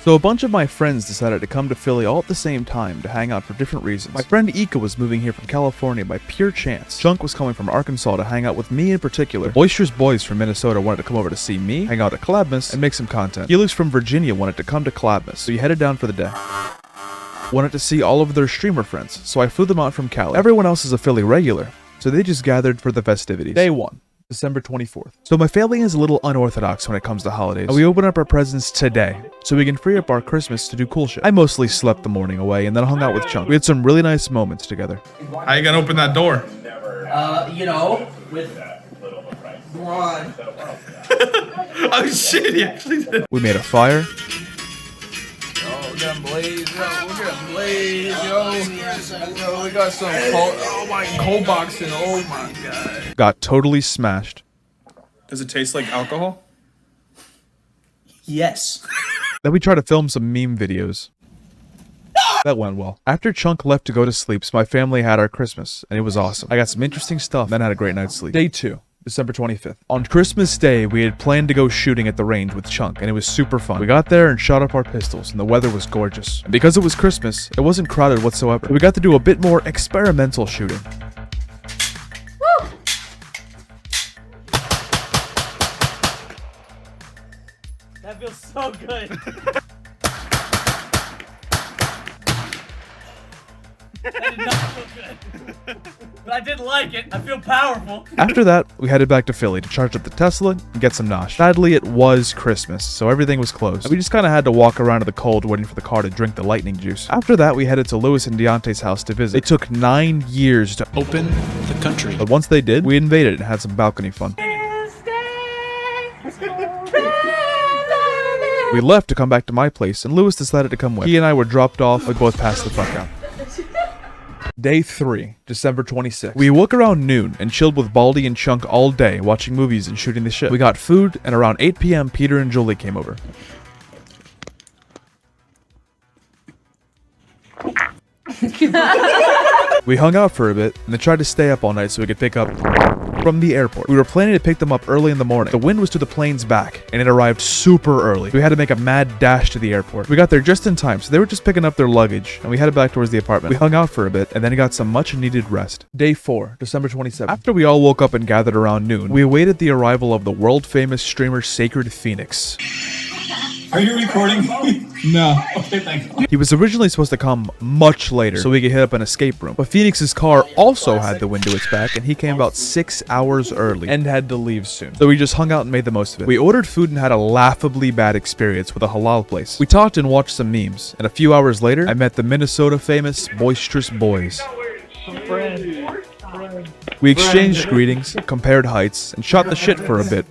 So a bunch of my friends decided to come to Philly all at the same time to hang out for different reasons. My friend Ika was moving here from California by pure chance. Chunk was coming from Arkansas to hang out with me in particular. The boisterous boys from Minnesota wanted to come over to see me, hang out at Clabmas, and make some content. Helix from Virginia wanted to come to Clabmas, so he headed down for the day. Wanted to see all of their streamer friends, so I flew them out from Cali. Everyone else is a Philly regular, so they just gathered for the festivities. Day 1. December 24th. So my family is a little unorthodox when it comes to holidays, and we open up our presents today, so we can free up our Christmas to do cool shit. I mostly slept the morning away and then hung out with Chunk. We had some really nice moments together. How you gonna open that door? With Ron. Oh shit, he actually did. We made a fire. We're gonna blaze, yo, we got some cold boxing, oh my god. Got totally smashed. Does it taste like alcohol? Yes. Then we tried to film some meme videos. That went well. After Chunk left to go to sleep, my family had our Christmas, and it was awesome. I got some interesting stuff, then had a great night's sleep. Day 2. December 25th. On Christmas Day, we had planned to go shooting at the range with Chunk, and it was super fun. We got there and shot up our pistols, and the weather was gorgeous. And because it was Christmas, it wasn't crowded whatsoever. We got to do a bit more experimental shooting. Woo! That feels so good. That did not feel good. But I did like it. I feel powerful. After that, we headed back to Philly to charge up the Tesla and get some nosh. Sadly, it was Christmas, so everything was closed. And we just kind of had to walk around in the cold waiting for the car to drink the lightning juice. After that, we headed to Lewis and Deontay's house to visit. It took 9 years to open the country. But once they did, we invaded and had some balcony fun. We left to come back to my place, and Lewis decided to come with. He and I were dropped off. We both passed the fuck out. Day 3, December 26th. We woke around noon and chilled with Baldy and Chunk all day, watching movies and shooting the shit. We got food, and around 8 p.m. Peter and Julie came over. We hung out for a bit, and then tried to stay up all night so we could pick up from the airport. We were planning to pick them up early in the morning. The wind was to the plane's back, and it arrived super early. We had to make a mad dash to the airport. We got there just in time, so they were just picking up their luggage, and we headed back towards the apartment. We hung out for a bit, and then got some much-needed rest. Day 4, December 27th. After we all woke up and gathered around noon, we awaited the arrival of the world-famous streamer Sacred Phoenix. Are you recording? No. Okay, thanks. He was originally supposed to come much later so we could hit up an escape room, but Phoenix's car also had the wind to its back, and he came about 6 hours early and had to leave soon. So we just hung out and made the most of it. We ordered food and had a laughably bad experience with a halal place. We talked and watched some memes, and a few hours later, I met the Minnesota famous boisterous boys. We exchanged greetings, compared heights, and shot the shit for a bit.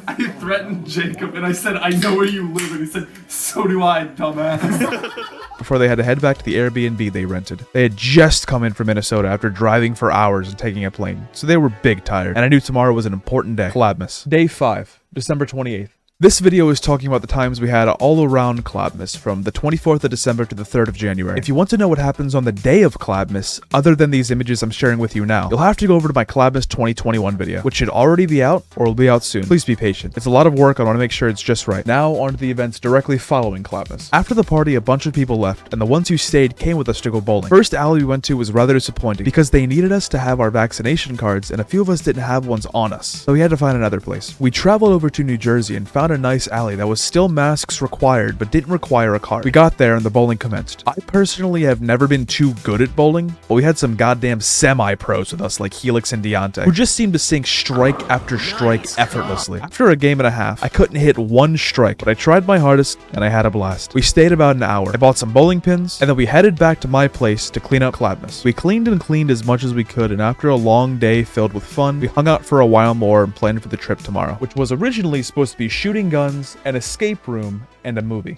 I threatened Jacob and I said, I know where you live, and he said, so do I, dumbass. Before they had to head back to the Airbnb they rented. They had just come in from Minnesota after driving for hours and taking a plane, so they were big tired, and I knew tomorrow was an important day. Clabmas. Day 5, December 28th. This video is talking about the times we had all around Clabmas, from the 24th of December to the 3rd of January. If you want to know what happens on the day of Clabmas, other than these images I'm sharing with you now, you'll have to go over to my Clabmas 2021 video, which should already be out or will be out soon. Please be patient. It's a lot of work, I want to make sure it's just right. Now, on to the events directly following Clabmas. After the party, a bunch of people left, and the ones who stayed came with us to go bowling. First alley we went to was rather disappointing, because they needed us to have our vaccination cards, and a few of us didn't have ones on us, so we had to find another place. We traveled over to New Jersey and found a nice alley that was still masks required but didn't require a card. We got there and the bowling commenced. I personally have never been too good at bowling, but we had some goddamn semi-pros with us like Helix and Deontay, who just seemed to sink strike after strike effortlessly. After a game and a half, I couldn't hit one strike, but I tried my hardest and I had a blast. We stayed about an hour. I bought some bowling pins, and then we headed back to my place to clean up Clabmas. We cleaned and cleaned as much as we could, and after a long day filled with fun, we hung out for a while more and planned for the trip tomorrow, which was originally supposed to be shooting guns, an escape room, and a movie.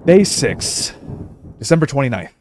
Day 6, December 29th.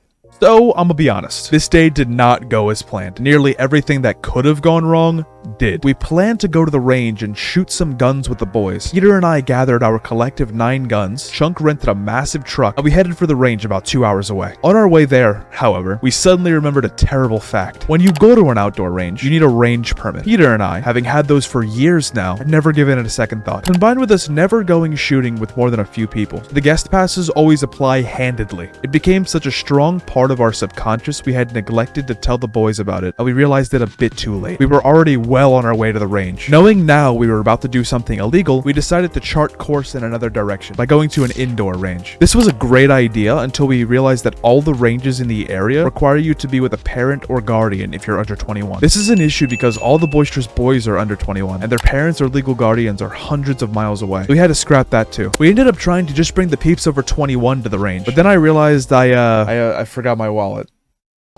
So, I'm gonna be honest, this day did not go as planned. Nearly everything that could have gone wrong did. We planned to go to the range and shoot some guns with the boys. Peter and I gathered our collective 9 guns. Chunk rented a massive truck, and we headed for the range about 2 hours away. On our way there, however, we suddenly remembered a terrible fact. When you go to an outdoor range, you need a range permit. Peter and I, having had those for years now, had never given it a second thought. Combined with us never going shooting with more than a few people, the guest passes always apply handedly. It became such a strong part of our subconscious we had neglected to tell the boys about it, and we realized it a bit too late. We were already well on our way to the range. Knowing now we were about to do something illegal, we decided to chart course in another direction by going to an indoor range. This was a great idea until we realized that all the ranges in the area require you to be with a parent or guardian if you're under 21. This is an issue because all the boisterous boys are under 21, and their parents or legal guardians are hundreds of miles away. We had to scrap that too. We ended up trying to just bring the peeps over 21 to the range, but then I realized I forgot my wallet.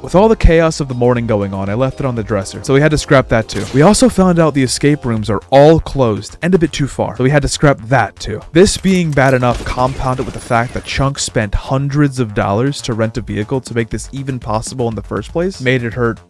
With all the chaos of the morning going on, I left it on the dresser, so we had to scrap that too. We also found out the escape rooms are all closed and a bit too far, so we had to scrap that too. This being bad enough, compounded with the fact that Chunk spent hundreds of dollars to rent a vehicle to make this even possible in the first place, made it hurt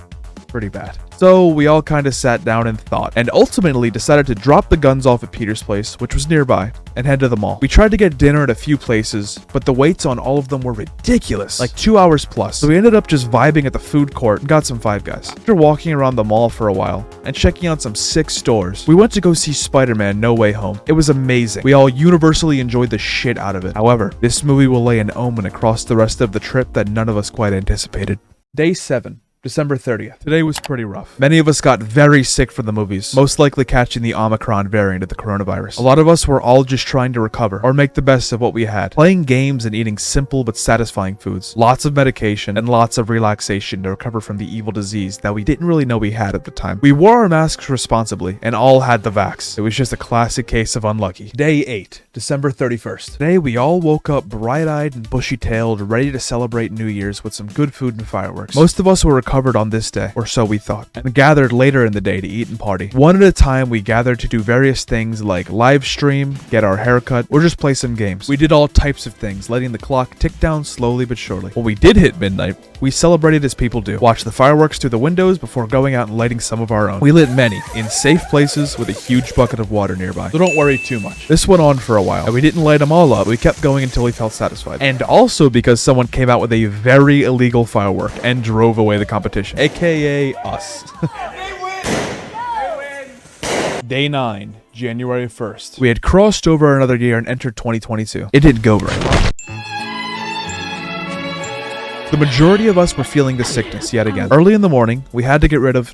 pretty bad. So we all kind of sat down and thought, and ultimately decided to drop the guns off at Peter's place, which was nearby, and head to the mall. We tried to get dinner at a few places, but the waits on all of them were ridiculous, like 2 hours plus. So we ended up just vibing at the food court and got some Five Guys. After walking around the mall for a while and checking out some sick stores, we went to go see Spider-Man No Way Home. It was amazing. We all universally enjoyed the shit out of it. However, this movie will lay an omen across the rest of the trip that none of us quite anticipated. Day 7. December 30th. Today was pretty rough. Many of us got very sick from the movies, most likely catching the Omicron variant of the coronavirus. A lot of us were all just trying to recover or make the best of what we had, playing games and eating simple but satisfying foods, lots of medication, and lots of relaxation to recover from the evil disease that we didn't really know we had at the time. We wore our masks responsibly and all had the vax. It was just a classic case of unlucky. Day 8, December 31st. Today we all woke up bright-eyed and bushy-tailed, ready to celebrate New Year's with some good food and fireworks. Most of us were recovered on this day, or so we thought, and gathered later in the day to eat and party. One at a time, we gathered to do various things like live stream, get our haircut, or just play some games. We did all types of things, letting the clock tick down slowly but surely. When we did hit midnight, we celebrated as people do, watched the fireworks through the windows before going out and lighting some of our own. We lit many, in safe places with a huge bucket of water nearby, so don't worry too much. This went on for a while, and we didn't light them all up, we kept going until we felt satisfied. And also because someone came out with a very illegal firework and drove away the competition, aka us. Day 9, January 1st. We had crossed over another year and entered 2022. It didn't go very well. The majority of us were feeling the sickness yet again. Early in the morning, we had to get rid of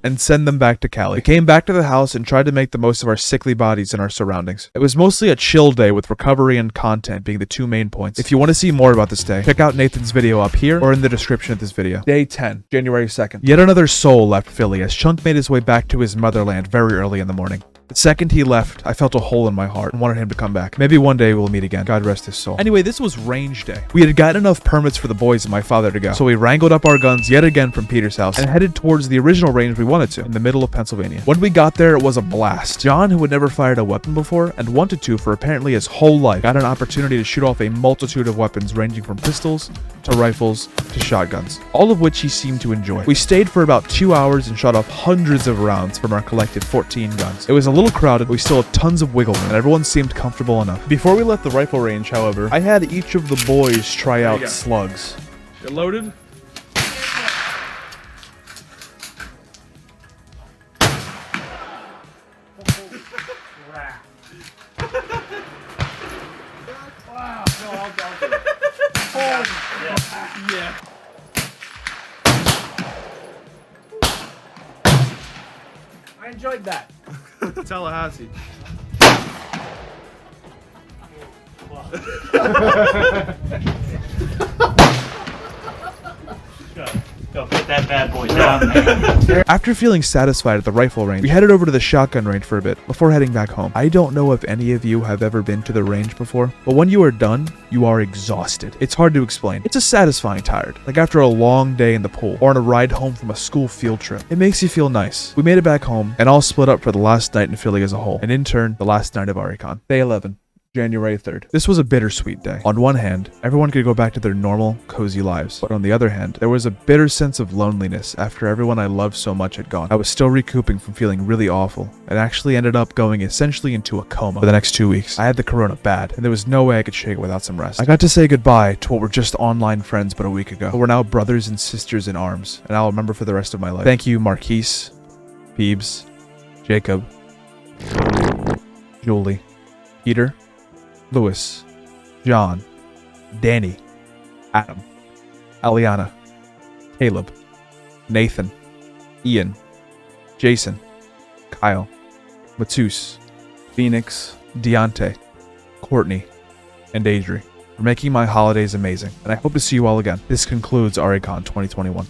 and send them back to Cali. We came back to the house and tried to make the most of our sickly bodies and our surroundings. It was mostly a chill day with recovery and content being the two main points. If you want to see more about this day, check out Nathan's video up here or in the description of this video. Day 10, January 2nd. Yet another soul left Philly as Chunk made his way back to his motherland very early in the morning. The second he left, I felt a hole in my heart and wanted him to come back. Maybe one day we'll meet again. God rest his soul. Anyway, this was range day. We had gotten enough permits for the boys and my father to go, so we wrangled up our guns yet again from Peter's house and headed towards the original range we wanted to, in the middle of Pennsylvania. When we got there, it was a blast. John, who had never fired a weapon before and wanted to for apparently his whole life, got an opportunity to shoot off a multitude of weapons ranging from pistols to rifles to shotguns, all of which he seemed to enjoy. We stayed for about 2 hours and shot off hundreds of rounds from our collected 14 guns. It was a little crowded, but we still had tons of wiggle room and everyone seemed comfortable enough. Before we left the rifle range, however, I had each of the boys try out slugs. Get loaded. Yeah. I enjoyed that. Tallahassee. Go put that bad boy down there. After feeling satisfied at the rifle range, we headed over to the shotgun range for a bit before heading back home. I don't know if any of you have ever been to the range before, but when you are done, you are exhausted. It's hard to explain. It's a satisfying tired, like after a long day in the pool or on a ride home from a school field trip. It makes you feel nice. We made it back home and all split up for the last night in Philly as a whole, and in turn, the last night of Arricon. Day 11. January 3rd. This was a bittersweet day. On one hand, everyone could go back to their normal, cozy lives. But on the other hand, there was a bitter sense of loneliness after everyone I loved so much had gone. I was still recouping from feeling really awful, and actually ended up going essentially into a coma for the next 2 weeks. I had the corona bad, and there was no way I could shake it without some rest. I got to say goodbye to what were just online friends but a week ago, but we're now brothers and sisters in arms, and I'll remember for the rest of my life. Thank you, Marquise, Peebs, Jacob, Julie, Peter, Louis, John, Danny, Adam, Aliana, Caleb, Nathan, Ian, Jason, Kyle, Matus, Phoenix, Deontay, Courtney, and Adri for making my holidays amazing, and I hope to see you all again. This concludes Arricon 2021.